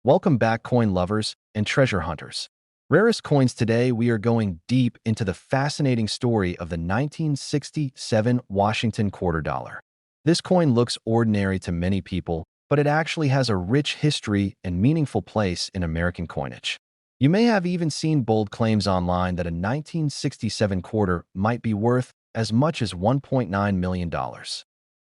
Welcome back, coin lovers and treasure hunters. Rarest coins today, we are going deep into the fascinating story of the 1967 Washington quarter dollar. This coin looks ordinary to many people, but it actually has a rich history and meaningful place in American coinage. You may have even seen bold claims online that a 1967 quarter might be worth as much as $1.9 million.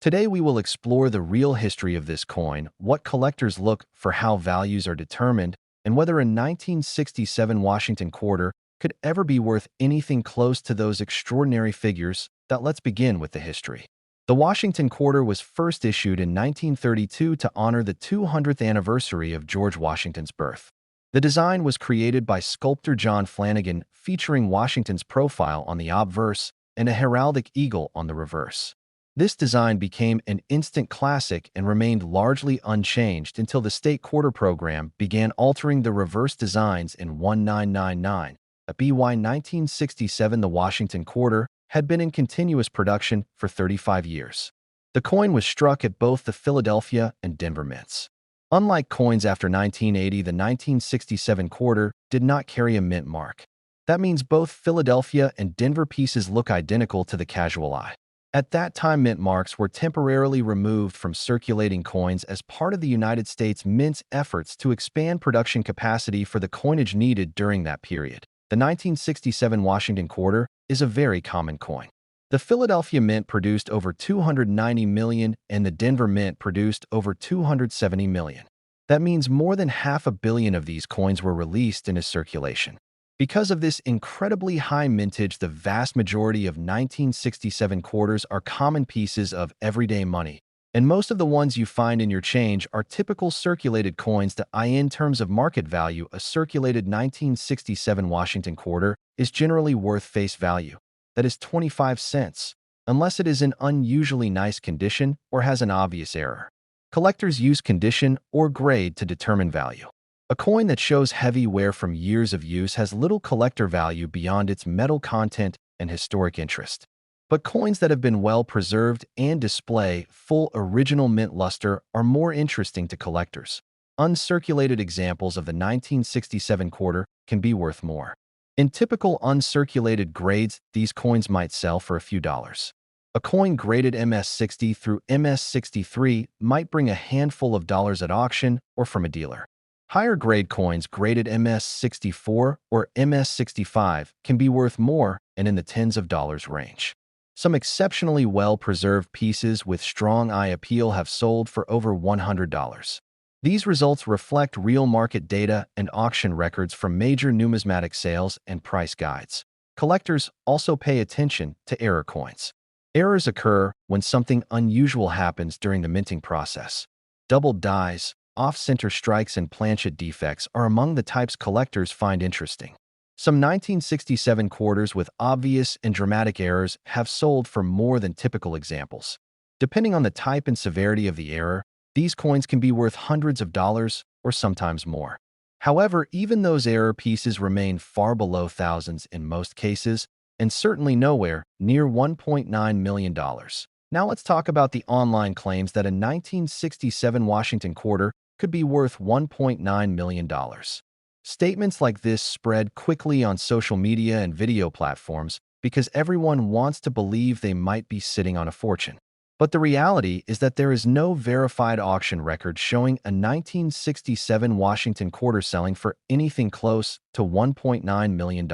Today, we will explore the real history of this coin, what collectors look for, how values are determined, and whether a 1967 Washington quarter could ever be worth anything close to those extraordinary figures. Let's begin with the history. The Washington quarter was first issued in 1932 to honor the 200th anniversary of George Washington's birth. The design was created by sculptor John Flanagan, featuring Washington's profile on the obverse and a heraldic eagle on the reverse. This design became an instant classic and remained largely unchanged until the state quarter program began altering the reverse designs in 1999. By 1967, the Washington quarter had been in continuous production for 35 years. The coin was struck at both the Philadelphia and Denver mints. Unlike coins after 1980, the 1967 quarter did not carry a mint mark. That means both Philadelphia and Denver pieces look identical to the casual eye. At that time, mint marks were temporarily removed from circulating coins as part of the United States Mint's efforts to expand production capacity for the coinage needed during that period. The 1967 Washington quarter is a very common coin. The Philadelphia Mint produced over 290 million and the Denver Mint produced over 270 million. That means more than 500 million of these coins were released into circulation. Because of this incredibly high mintage, the vast majority of 1967 quarters are common pieces of everyday money, and most of the ones you find in your change are typical circulated coins. In terms of market value, a circulated 1967 Washington quarter is generally worth face value, that is 25 cents, unless it is in unusually nice condition or has an obvious error. Collectors use condition or grade to determine value. A coin that shows heavy wear from years of use has little collector value beyond its metal content and historic interest. But coins that have been well preserved and display full original mint luster are more interesting to collectors. Uncirculated examples of the 1967 quarter can be worth more. In typical uncirculated grades, these coins might sell for a few dollars. A coin graded MS60 through MS63 might bring a handful of dollars at auction or from a dealer. Higher grade coins graded MS64 or MS65 can be worth more and in the tens of dollars range. Some exceptionally well-preserved pieces with strong eye appeal have sold for over $100. These results reflect real market data and auction records from major numismatic sales and price guides. Collectors also pay attention to error coins. Errors occur when something unusual happens during the minting process. Doubled dies, off-center strikes, and planchet defects are among the types collectors find interesting. Some 1967 quarters with obvious and dramatic errors have sold for more than typical examples. Depending on the type and severity of the error, these coins can be worth hundreds of dollars or sometimes more. However, even those error pieces remain far below thousands in most cases, and certainly nowhere near $1.9 million. Now let's talk about the online claims that a 1967 Washington quarter could be worth $1.9 million. Statements like this spread quickly on social media and video platforms because everyone wants to believe they might be sitting on a fortune. But the reality is that there is no verified auction record showing a 1967 Washington quarter selling for anything close to $1.9 million.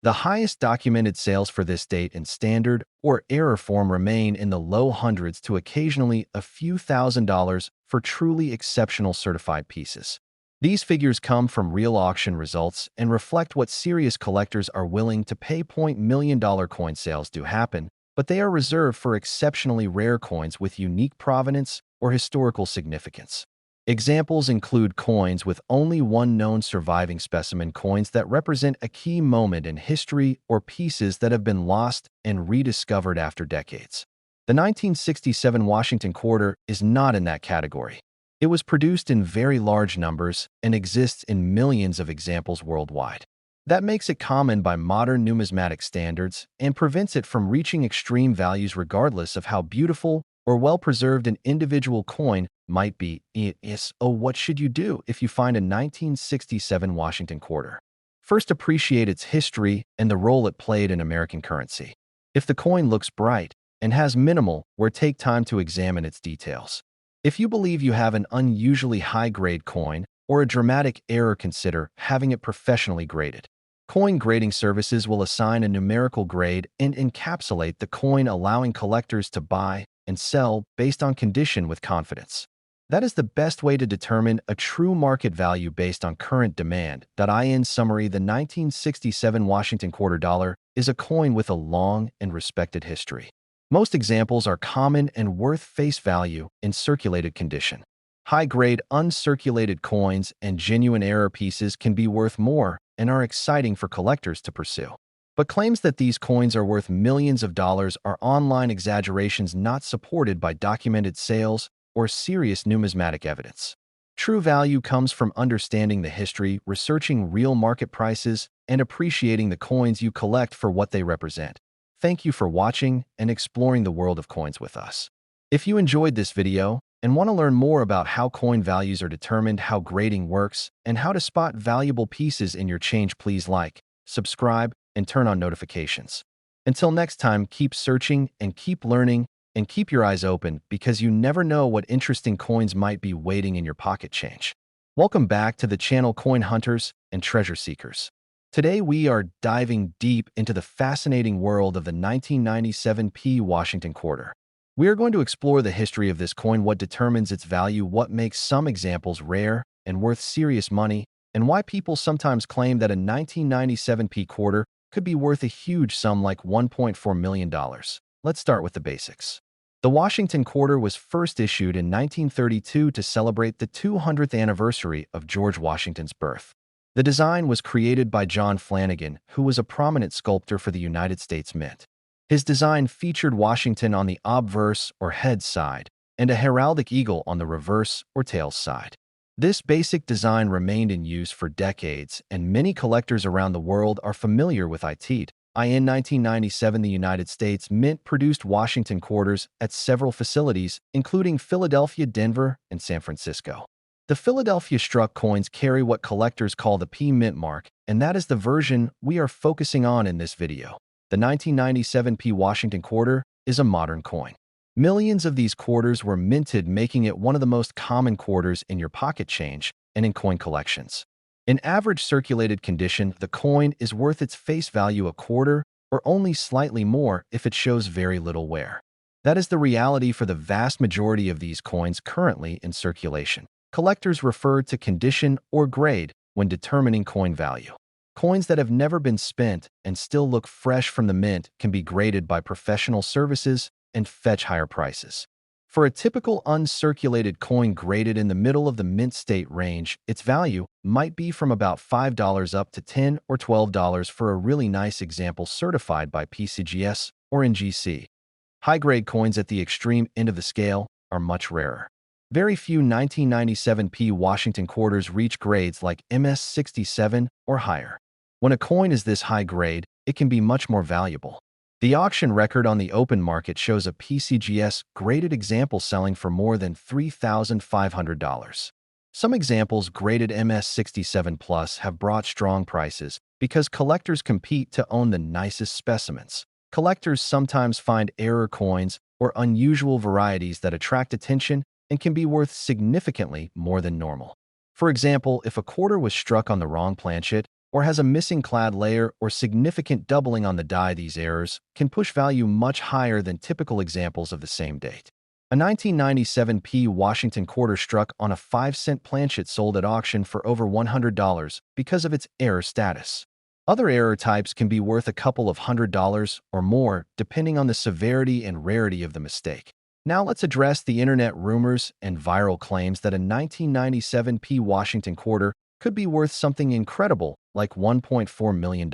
The highest documented sales for this date in standard or error form remain in the low hundreds to occasionally a few $1,000s for truly exceptional certified pieces. These figures come from real auction results and reflect what serious collectors are willing to pay. $1 million coin sales do happen, but they are reserved for exceptionally rare coins with unique provenance or historical significance. Examples include coins with only one known surviving specimen, coins that represent a key moment in history, or pieces that have been lost and rediscovered after decades. The 1967 Washington quarter is not in that category. It was produced in very large numbers and exists in millions of examples worldwide. That makes it common by modern numismatic standards and prevents it from reaching extreme values regardless of how beautiful or well-preserved an individual coin might be is, oh, what should you do if you find a 1967 Washington quarter? First, appreciate its history and the role it played in American currency. If the coin looks bright and has minimal, take time to examine its details. If you believe you have an unusually high-grade coin or a dramatic error, consider having it professionally graded. Coin grading services will assign a numerical grade and encapsulate the coin, allowing collectors to buy and sell based on condition with confidence. That is the best way to determine a true market value based on current demand. In summary, the 1967 Washington quarter dollar is a coin with a long and respected history. Most examples are common and worth face value in circulated condition. High-grade uncirculated coins and genuine error pieces can be worth more and are exciting for collectors to pursue. But claims that these coins are worth millions of dollars are online exaggerations not supported by documented sales or serious numismatic evidence. True value comes from understanding the history, researching real market prices, and appreciating the coins you collect for what they represent. Thank you for watching and exploring the world of coins with us. If you enjoyed this video and want to learn more about how coin values are determined, how grading works, and how to spot valuable pieces in your change, please like, subscribe, and turn on notifications. Until next time, keep searching and keep learning, and keep your eyes open because you never know what interesting coins might be waiting in your pocket change. Welcome back to the channel, Coin Hunters and Treasure Seekers. Today we are diving deep into the fascinating world of the 1997 Washington quarter. We are going to explore the history of this coin, what determines its value, what makes some examples rare and worth serious money, and why people sometimes claim that a 1997 quarter could be worth a huge sum like $1.4 million. Let's start with the basics. The Washington quarter was first issued in 1932 to celebrate the 200th anniversary of George Washington's birth. The design was created by John Flanagan, who was a prominent sculptor for the United States Mint. His design featured Washington on the obverse or head side and a heraldic eagle on the reverse or tail side. This basic design remained in use for decades, and many collectors around the world are familiar with it. In 1997, the United States Mint produced Washington quarters at several facilities, including Philadelphia, Denver, and San Francisco. The Philadelphia struck coins carry what collectors call the P Mint mark, and that is the version we are focusing on in this video. The 1997 Washington quarter is a modern coin. Millions of these quarters were minted, making it one of the most common quarters in your pocket change and in coin collections. In average circulated condition, the coin is worth its face value, a quarter, or only slightly more if it shows very little wear. That is the reality for the vast majority of these coins currently in circulation. Collectors refer to condition or grade when determining coin value. Coins that have never been spent and still look fresh from the mint can be graded by professional services and fetch higher prices. For a typical uncirculated coin graded in the middle of the mint state range, its value might be from about $5 up to $10 or $12 for a really nice example certified by PCGS or NGC. High-grade coins at the extreme end of the scale are much rarer. Very few 1997 Washington quarters reach grades like MS67 or higher. When a coin is this high grade, it can be much more valuable. The auction record on the open market shows a PCGS graded example selling for more than $3,500. Some examples graded MS67 Plus have brought strong prices because collectors compete to own the nicest specimens. Collectors sometimes find error coins or unusual varieties that attract attention and can be worth significantly more than normal. For example, if a quarter was struck on the wrong planchet, or has a missing clad layer or significant doubling on the die, these errors can push value much higher than typical examples of the same date. A 1997 Washington quarter struck on a 5-cent planchet sold at auction for over $100 because of its error status. Other error types can be worth a couple of $100s or more, depending on the severity and rarity of the mistake. Now let's address the internet rumors and viral claims that a 1997 Washington quarter could be worth something incredible like $1.4 million.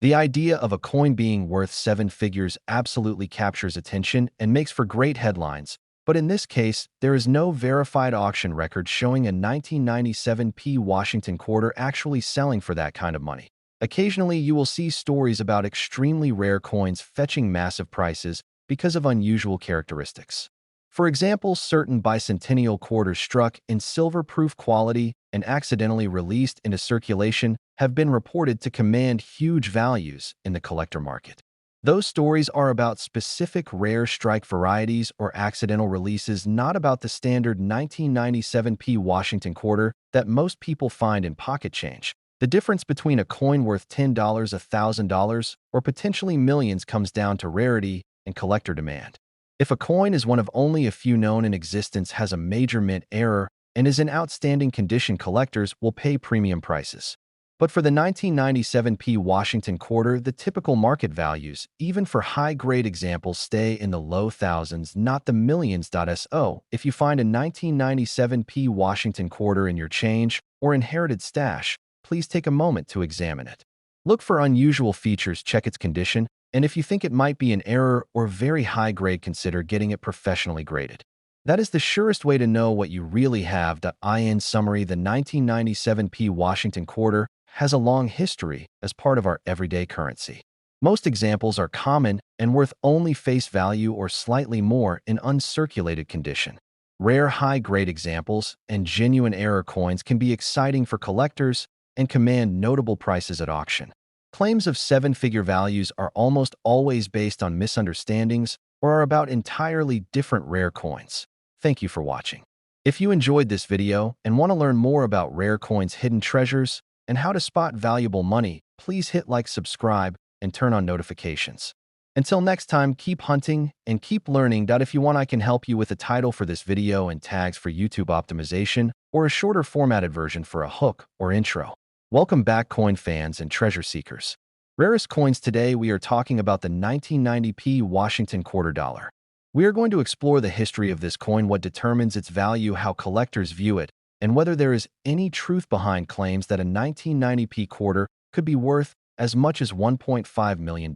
The idea of a coin being worth 7 figures absolutely captures attention and makes for great headlines, but in this case, there is no verified auction record showing a 1997 Washington quarter actually selling for that kind of money. Occasionally, you will see stories about extremely rare coins fetching massive prices because of unusual characteristics. For example, certain bicentennial quarters struck in silver-proof quality and accidentally released into circulation have been reported to command huge values in the collector market. Those stories are about specific rare strike varieties or accidental releases, not about the standard 1997p Washington quarter that most people find in pocket change. The difference between a coin worth $10, $1,000, or potentially millions comes down to rarity and collector demand. If a coin is one of only a few known in existence, has a major mint error, and is in outstanding condition, collectors will pay premium prices. But for the 1997p Washington quarter, the typical market values, even for high-grade examples, stay in the low thousands, not the millions. So, if you find a 1997p Washington quarter in your change or inherited stash, please take a moment to examine it. Look for unusual features, check its condition, and if you think it might be an error or very high grade, consider getting it professionally graded. That is the surest way to know what you really have. In summary, the 1997p Washington quarter has a long history as part of our everyday currency. Most examples are common and worth only face value or slightly more in uncirculated condition. Rare high-grade examples and genuine error coins can be exciting for collectors and command notable prices at auction. Claims of seven-figure values are almost always based on misunderstandings or are about entirely different rare coins. Thank you for watching. If you enjoyed this video and want to learn more about rare coins, hidden treasures, and how to spot valuable money, please hit like, subscribe, and turn on notifications. Until next time, keep hunting and keep learning. If you want, I can help you with a title for this video and tags for YouTube optimization, or a shorter formatted version for a hook or intro. Welcome back, coin fans and treasure seekers. Rarest coins. Today we are talking about the 1990p Washington quarter dollar. We are going to explore the history of this coin, what determines its value, how collectors view it, and whether there is any truth behind claims that a 1990p quarter could be worth as much as $1.5 million.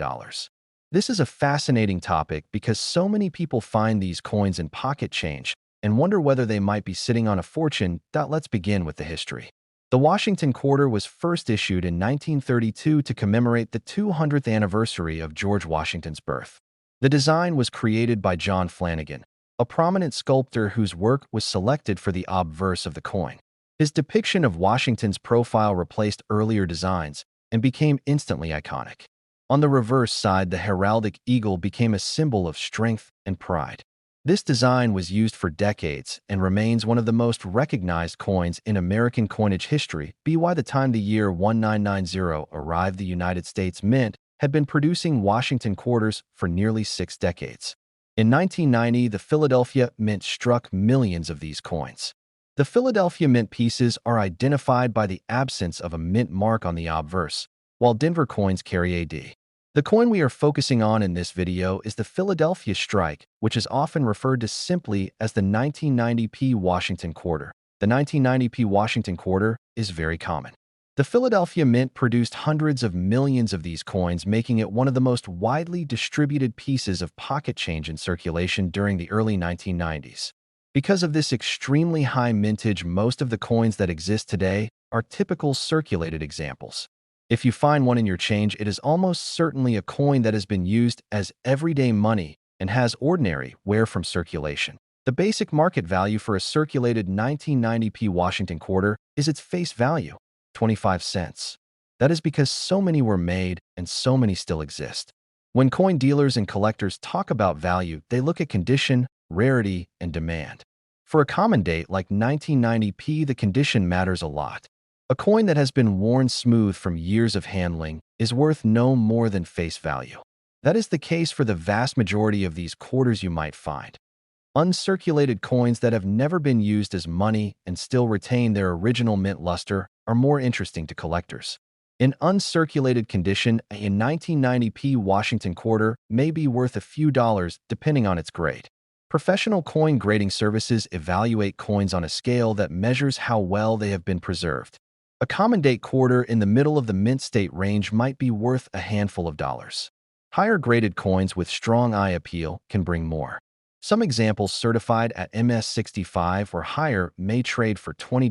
This is a fascinating topic because so many people find these coins in pocket change and wonder whether they might be sitting on a fortune. Let's begin with the history. The Washington quarter was first issued in 1932 to commemorate the 200th anniversary of George Washington's birth. The design was created by John Flanagan, a prominent sculptor whose work was selected for the obverse of the coin. His depiction of Washington's profile replaced earlier designs and became instantly iconic. On the reverse side, the heraldic eagle became a symbol of strength and pride. This design was used for decades and remains one of the most recognized coins in American coinage history. By the time the year 1990 arrived, the United States Mint had been producing Washington quarters for nearly 6 decades. In 1990, the Philadelphia Mint struck millions of these coins. The Philadelphia Mint pieces are identified by the absence of a mint mark on the obverse, while Denver coins carry a D. The coin we are focusing on in this video is the Philadelphia Strike, which is often referred to simply as the 1990p Washington quarter. The 1990p Washington quarter is very common. The Philadelphia Mint produced hundreds of millions of these coins, making it one of the most widely distributed pieces of pocket change in circulation during the early 1990s. Because of this extremely high mintage, most of the coins that exist today are typical circulated examples. If you find one in your change, it is almost certainly a coin that has been used as everyday money and has ordinary wear from circulation. The basic market value for a circulated 1990p Washington quarter is its face value, 25 cents. That is because so many were made and so many still exist. When coin dealers and collectors talk about value, they look at condition, rarity, and demand. For a common date like 1990p, the condition matters a lot. A coin that has been worn smooth from years of handling is worth no more than face value. That is the case for the vast majority of these quarters you might find. Uncirculated coins that have never been used as money and still retain their original mint luster are more interesting to collectors. In uncirculated condition, a 1990p Washington quarter may be worth a few dollars depending on its grade. Professional coin grading services evaluate coins on a scale that measures how well they have been preserved. A common date quarter in the middle of the mint state range might be worth a handful of dollars. Higher graded coins with strong eye appeal can bring more. Some examples certified at MS-65 or higher may trade for $20,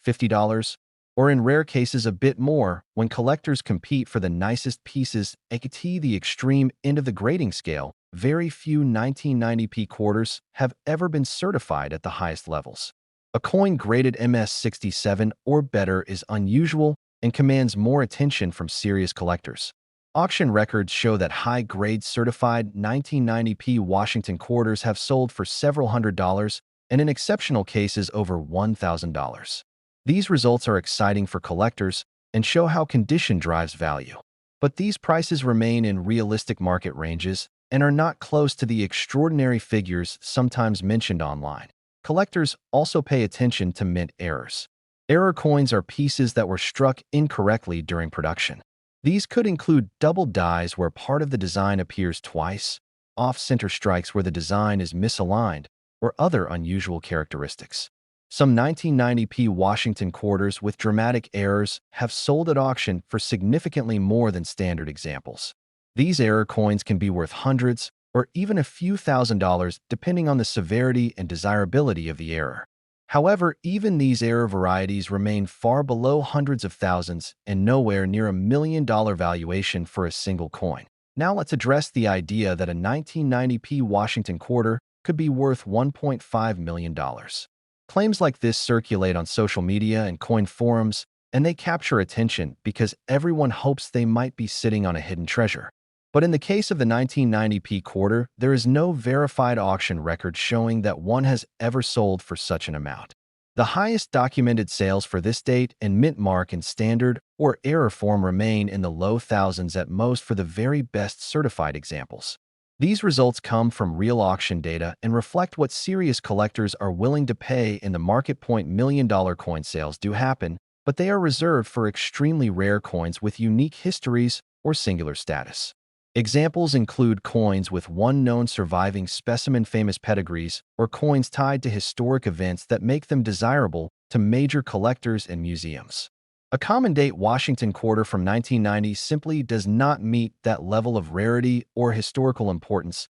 $50, or in rare cases a bit more when collectors compete for the nicest pieces. At the extreme end of the grading scale, very few 1990p quarters have ever been certified at the highest levels. A coin graded MS67 or better is unusual and commands more attention from serious collectors. Auction records show that high-grade certified 1990p Washington quarters have sold for several $100s and in exceptional cases over $1,000. These results are exciting for collectors and show how condition drives value. But these prices remain in realistic market ranges and are not close to the extraordinary figures sometimes mentioned online. Collectors also pay attention to mint errors. Error coins are pieces that were struck incorrectly during production. These could include double dies where part of the design appears twice, off-center strikes where the design is misaligned, or other unusual characteristics. Some 1990p Washington quarters with dramatic errors have sold at auction for significantly more than standard examples. These error coins can be worth hundreds or even a few $1,000s depending on the severity and desirability of the error. However, even these error varieties remain far below hundreds of thousands and nowhere near $1 million valuation for a single coin. Now let's address the idea that a 1990p Washington quarter could be worth $1.5 million. Claims like this circulate on social media and coin forums, and they capture attention because everyone hopes they might be sitting on a hidden treasure. But in the case of the 1990p quarter, there is no verified auction record showing that one has ever sold for such an amount. The highest documented sales for this date and mint mark in standard or error form remain in the low thousands at most for the very best certified examples. These results come from real auction data and reflect what serious collectors are willing to pay in the market. $1 million coin sales do happen, but they are reserved for extremely rare coins with unique histories or singular status. Examples include coins with one known surviving specimen, famous pedigrees, or coins tied to historic events that make them desirable to major collectors and museums. A common date Washington quarter from 1990 simply does not meet that level of rarity or historical importance.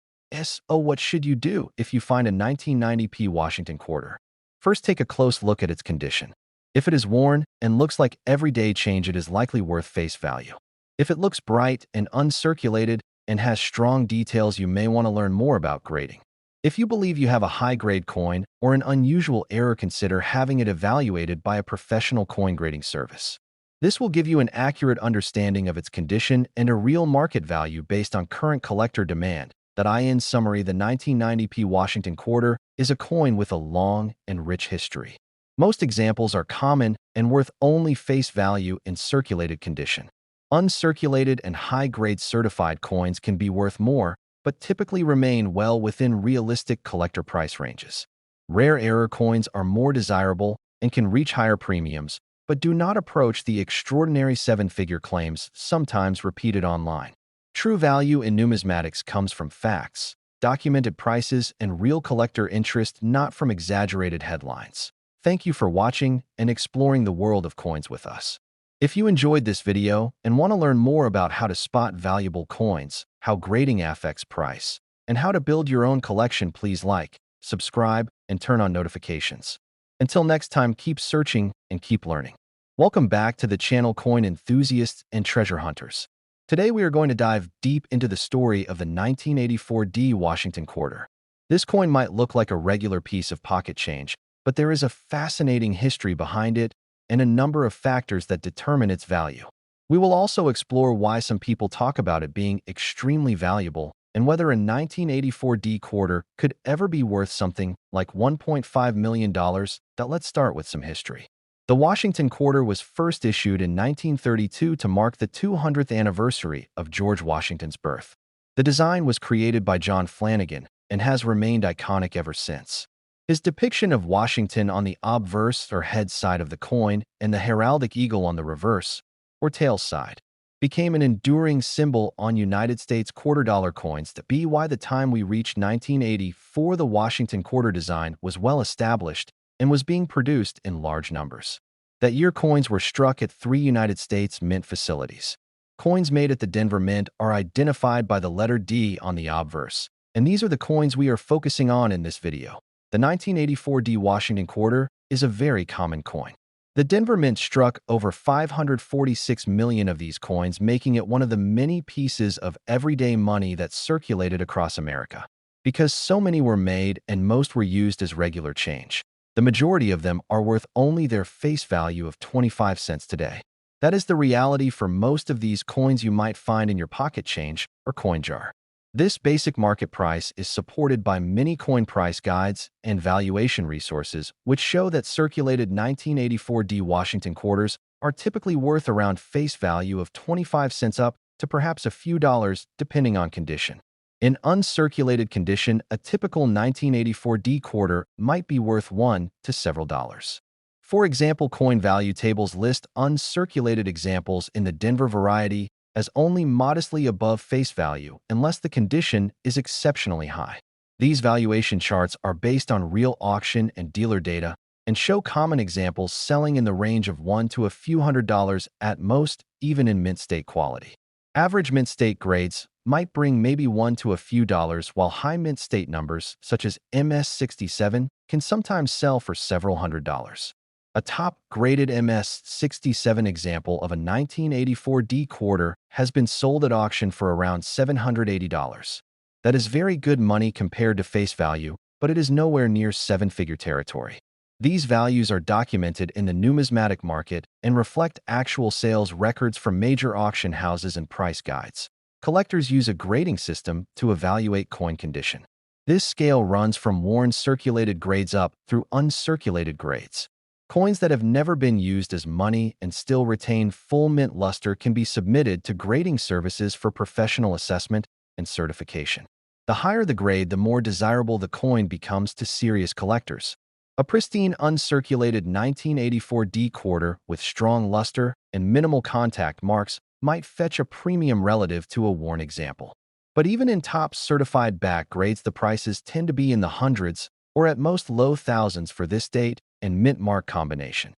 So what should you do if you find a 1990p Washington quarter? First, take a close look at its condition. If it is worn and looks like everyday change, it is likely worth face value. If it looks bright and uncirculated and has strong details, you may want to learn more about grading. If you believe you have a high-grade coin or an unusual error, consider having it evaluated by a professional coin grading service. This will give you an accurate understanding of its condition and a real market value based on current collector demand. In summary, the 1990p Washington quarter is a coin with a long and rich history. Most examples are common and worth only face value in circulated condition. Uncirculated and high-grade certified coins can be worth more, but typically remain well within realistic collector price ranges. Rare error coins are more desirable and can reach higher premiums, but do not approach the extraordinary seven-figure claims sometimes repeated online. True value in numismatics comes from facts, documented prices, and real collector interest, not from exaggerated headlines. Thank you for watching and exploring the world of coins with us. If you enjoyed this video and want to learn more about how to spot valuable coins, how grading affects price, and how to build your own collection, please like, subscribe, and turn on notifications. Until next time, keep searching and keep learning. Welcome back to the channel, coin enthusiasts and treasure hunters. Today we are going to dive deep into the story of the 1984D Washington quarter. This coin might look like a regular piece of pocket change, but there is a fascinating history behind it and a number of factors that determine its value. We will also explore why some people talk about it being extremely valuable and whether a 1984D quarter could ever be worth something like $1.5 million. Let's start with some history. The Washington quarter was first issued in 1932 to mark the 200th anniversary of George Washington's birth. The design was created by John Flanagan and has remained iconic ever since. His depiction of Washington on the obverse or head side of the coin and the heraldic eagle on the reverse, or tail side, became an enduring symbol on United States $quarter coins. By the time we reached 1984, the Washington quarter design was well established and was being produced in large numbers. That year, coins were struck at 3 United States Mint facilities. Coins made at the Denver Mint are identified by the letter D on the obverse, and these are the coins we are focusing on in this video. The 1984D Washington quarter is a very common coin. The Denver Mint struck over 546 million of these coins, making it one of the many pieces of everyday money that circulated across America. Because so many were made and most were used as regular change, the majority of them are worth only their face value of 25 cents today. That is the reality for most of these coins you might find in your pocket change or coin jar. This basic market price is supported by many coin price guides and valuation resources, which show that circulated 1984 D Washington quarters are typically worth around face value of 25 cents up to perhaps a few dollars depending on condition. In uncirculated condition, a typical 1984 D quarter might be worth $1 to several dollars. For example, coin value tables list uncirculated examples in the Denver variety as only modestly above face value unless the condition is exceptionally high. These valuation charts are based on real auction and dealer data and show common examples selling in the range of $1 to a few $100 at most, even in mint state quality. Average mint state grades might bring maybe $1 to a few dollars, while high mint state numbers, such as MS67, can sometimes sell for several $100s. A top-graded MS67 example of a 1984 D quarter has been sold at auction for around $780. That is very good money compared to face value, but it is nowhere near seven-figure territory. These values are documented in the numismatic market and reflect actual sales records from major auction houses and price guides. Collectors use a grading system to evaluate coin condition. This scale runs from worn circulated grades up through uncirculated grades. Coins that have never been used as money and still retain full mint luster can be submitted to grading services for professional assessment and certification. The higher the grade, the more desirable the coin becomes to serious collectors. A pristine uncirculated 1984 D quarter with strong luster and minimal contact marks might fetch a premium relative to a worn example. But even in top certified back grades, the prices tend to be in the hundreds or at most low thousands for this date and mint mark combination.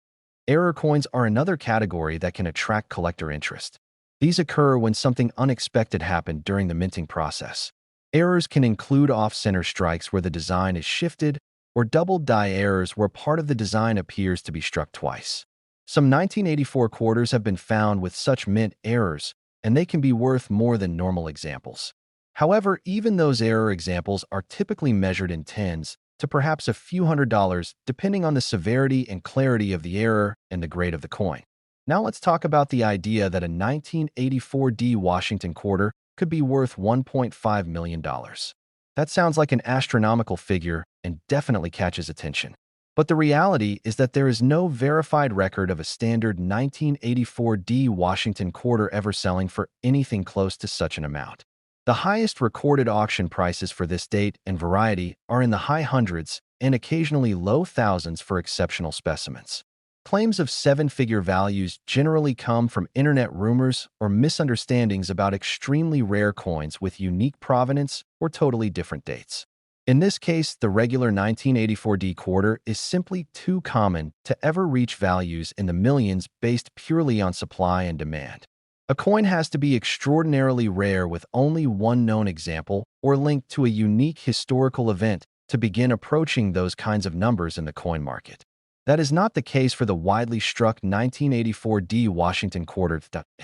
Error coins are another category that can attract collector interest. These occur when something unexpected happened during the minting process. Errors can include off-center strikes where the design is shifted, or double die errors where part of the design appears to be struck twice. Some 1984 quarters have been found with such mint errors, and they can be worth more than normal examples. However, even those error examples are typically measured in tens to perhaps a few $100s, depending on the severity and clarity of the error and the grade of the coin. Now let's talk about the idea that a 1984 D Washington quarter could be worth $1.5 million. That sounds like an astronomical figure and definitely catches attention. But the reality is that there is no verified record of a standard 1984 D Washington quarter ever selling for anything close to such an amount. The highest recorded auction prices for this date and variety are in the high hundreds and occasionally low thousands for exceptional specimens. Claims of seven-figure values generally come from internet rumors or misunderstandings about extremely rare coins with unique provenance or totally different dates. In this case, the regular 1984 D quarter is simply too common to ever reach values in the millions based purely on supply and demand. A coin has to be extraordinarily rare with only one known example or linked to a unique historical event to begin approaching those kinds of numbers in the coin market. That is not the case for the widely struck 1984 D Washington quarter.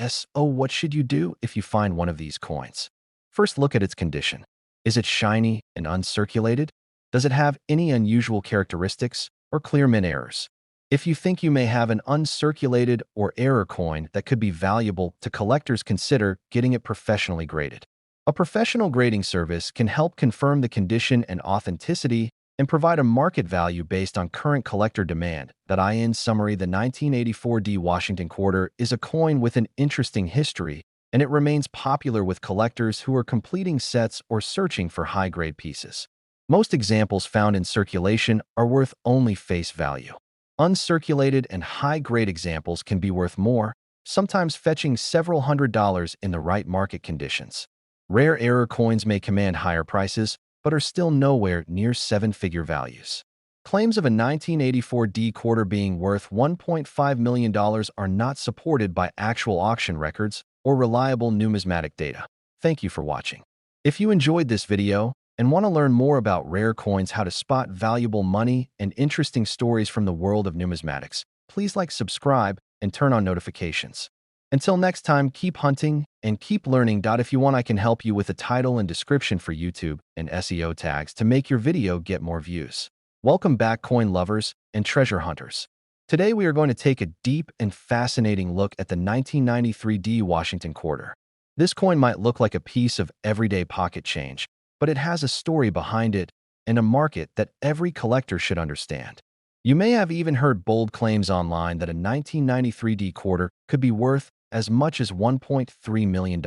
So what should you do if you find one of these coins? First, look at its condition. Is it shiny and uncirculated? Does it have any unusual characteristics or clear mint errors? If you think you may have an uncirculated or error coin that could be valuable to collectors, consider getting it professionally graded. A professional grading service can help confirm the condition and authenticity and provide a market value based on current collector demand. In summary, the 1984 D Washington quarter is a coin with an interesting history, and it remains popular with collectors who are completing sets or searching for high-grade pieces. Most examples found in circulation are worth only face value. Uncirculated and high-grade examples can be worth more, sometimes fetching several $100s in the right market conditions. Rare error coins may command higher prices, but are still nowhere near seven-figure values. Claims of a 1984 D quarter being worth $1.5 million are not supported by actual auction records or reliable numismatic data. Thank you for watching. If you enjoyed this video and want to learn more about rare coins, how to spot valuable money, and interesting stories from the world of numismatics, please subscribe, and turn on notifications. Until next time, keep hunting and keep learning. If you want, I can help you with a title and description for YouTube and SEO tags to make your video get more views. Welcome back, coin lovers and treasure hunters. Today we are going to take a deep and fascinating look at the 1993 D Washington Quarter. This coin might look like a piece of everyday pocket change, but it has a story behind it and a market that every collector should understand. You may have even heard bold claims online that a 1993 D quarter could be worth as much as $1.3 million.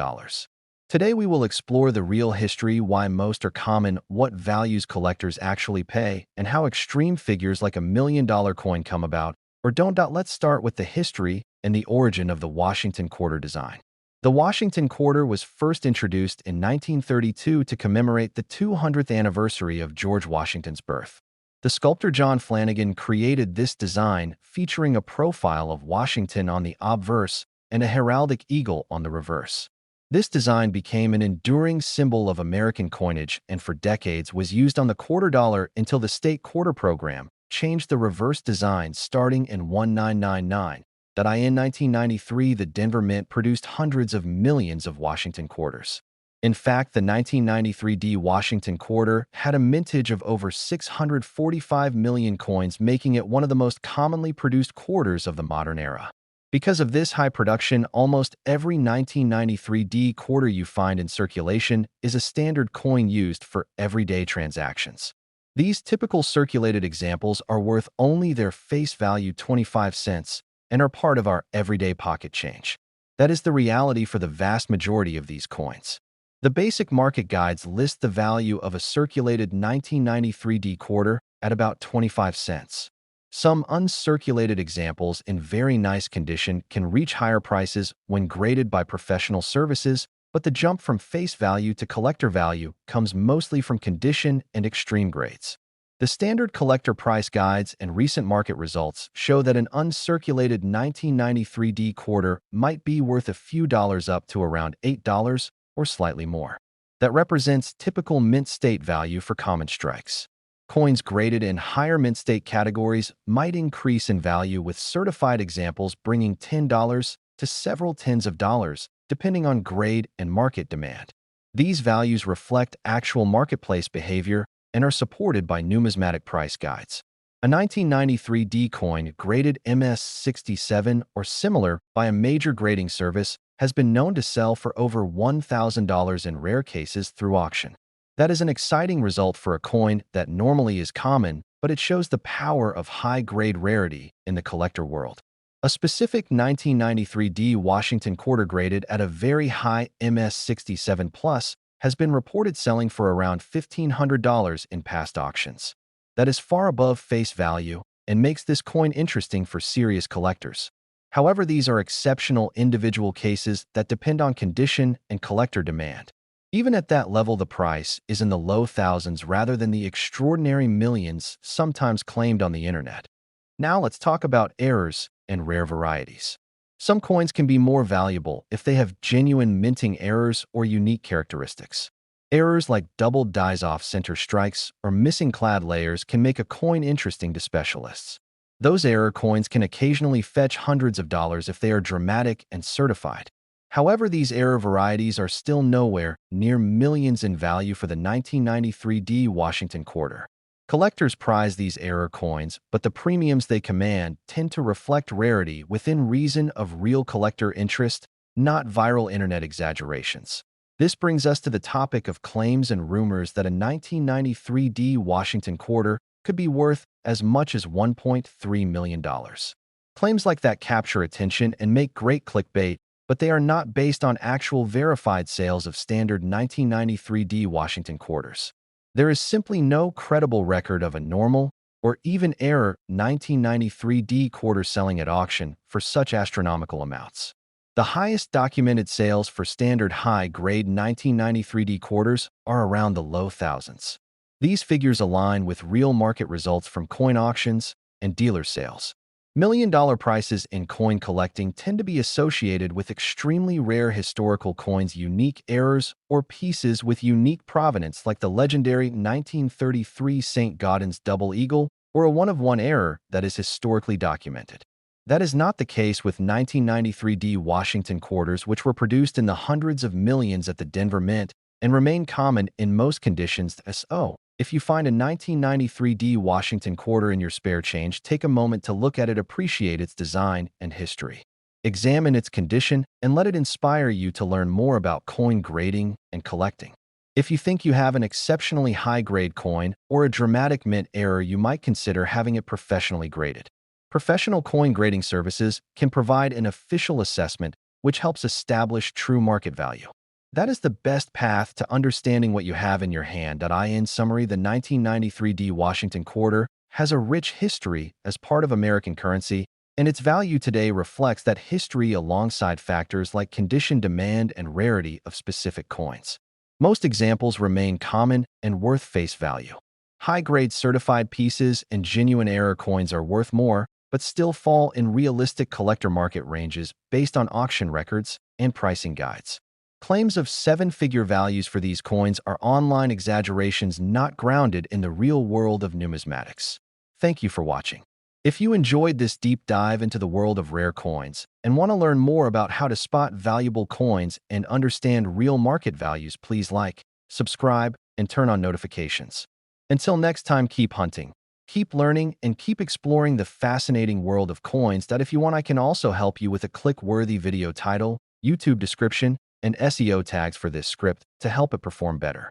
Today we will explore the real history, why most are common, what values collectors actually pay, and how extreme figures like $1 million coin come about or don't. Let's start with the history and the origin of the Washington Quarter design. The Washington Quarter was first introduced in 1932 to commemorate the 200th anniversary of George Washington's birth. The sculptor John Flanagan created this design, featuring a profile of Washington on the obverse and a heraldic eagle on the reverse. This design became an enduring symbol of American coinage and for decades was used on the quarter dollar until the state quarter program changed the reverse design starting in 1999. In 1993, the Denver Mint produced hundreds of millions of Washington quarters. In fact, the 1993 D Washington Quarter had a mintage of over 645 million coins, making it one of the most commonly produced quarters of the modern era. Because of this high production, almost every 1993 D quarter you find in circulation is a standard coin used for everyday transactions. These typical circulated examples are worth only their face value 25 cents and are part of our everyday pocket change. That is the reality for the vast majority of these coins. The basic market guides list the value of a circulated 1993 D quarter at about 25 cents. Some uncirculated examples in very nice condition can reach higher prices when graded by professional services, but the jump from face value to collector value comes mostly from condition and extreme grades. The standard collector price guides and recent market results show that an uncirculated 1993 D quarter might be worth a few dollars up to around $8 or slightly more. That represents typical mint state value for common strikes. Coins graded in higher mint state categories might increase in value, with certified examples bringing $10 to several tens of dollars, depending on grade and market demand. These values reflect actual marketplace behavior and are supported by numismatic price guides. A 1993 D coin graded MS67 or similar by a major grading service has been known to sell for over $1,000 in rare cases through auction. That is an exciting result for a coin that normally is common, but it shows the power of high-grade rarity in the collector world. A specific 1993 D Washington Quarter graded at a very high MS67 Plus has been reported selling for around $1,500 in past auctions. That is far above face value and makes this coin interesting for serious collectors. However, these are exceptional individual cases that depend on condition and collector demand. Even at that level, the price is in the low thousands rather than the extraordinary millions sometimes claimed on the internet. Now let's talk about errors and rare varieties. Some coins can be more valuable if they have genuine minting errors or unique characteristics. Errors like doubled dies off center strikes or missing clad layers can make a coin interesting to specialists. Those error coins can occasionally fetch hundreds of dollars if they are dramatic and certified. However, these error varieties are still nowhere near millions in value for the 1993 D Washington Quarter. Collectors prize these error coins, but the premiums they command tend to reflect rarity within reason of real collector interest, not viral internet exaggerations. This brings us to the topic of claims and rumors that a 1993 D Washington Quarter could be worth as much as $1.3 million. Claims like that capture attention and make great clickbait, but they are not based on actual verified sales of standard 1993 D Washington quarters. There is simply no credible record of a normal or even error 1993 D quarter selling at auction for such astronomical amounts. The highest documented sales for standard high-grade 1993 D quarters are around the low thousands. These figures align with real market results from coin auctions and dealer sales. Million-dollar prices in coin collecting tend to be associated with extremely rare historical coins, unique errors, or pieces with unique provenance like the legendary 1933 St. Gaudens Double Eagle or a one-of-one error that is historically documented. That is not the case with 1993D Washington quarters, which were produced in the hundreds of millions at the Denver Mint and remain common in most conditions. So, if you find a 1993D Washington quarter in your spare change, take a moment to look at it, appreciate its design and history. Examine its condition and let it inspire you to learn more about coin grading and collecting. If you think you have an exceptionally high-grade coin or a dramatic mint error, you might consider having it professionally graded. Professional coin grading services can provide an official assessment which helps establish true market value. That is the best path to understanding what you have in your hand. In summary, the 1993D Washington quarter has a rich history as part of American currency, and its value today reflects that history alongside factors like condition, demand, and rarity of specific coins. Most examples remain common and worth face value. High-grade certified pieces and genuine error coins are worth more, but still fall in realistic collector market ranges based on auction records and pricing guides. Claims of seven-figure values for these coins are online exaggerations not grounded in the real world of numismatics. Thank you for watching. If you enjoyed this deep dive into the world of rare coins and want to learn more about how to spot valuable coins and understand real market values, please like, subscribe, and turn on notifications. Until next time, keep hunting, keep learning, and keep exploring the fascinating world of coins. If you want, I can also help you with a click-worthy video title, YouTube description, and SEO tags for this script to help it perform better.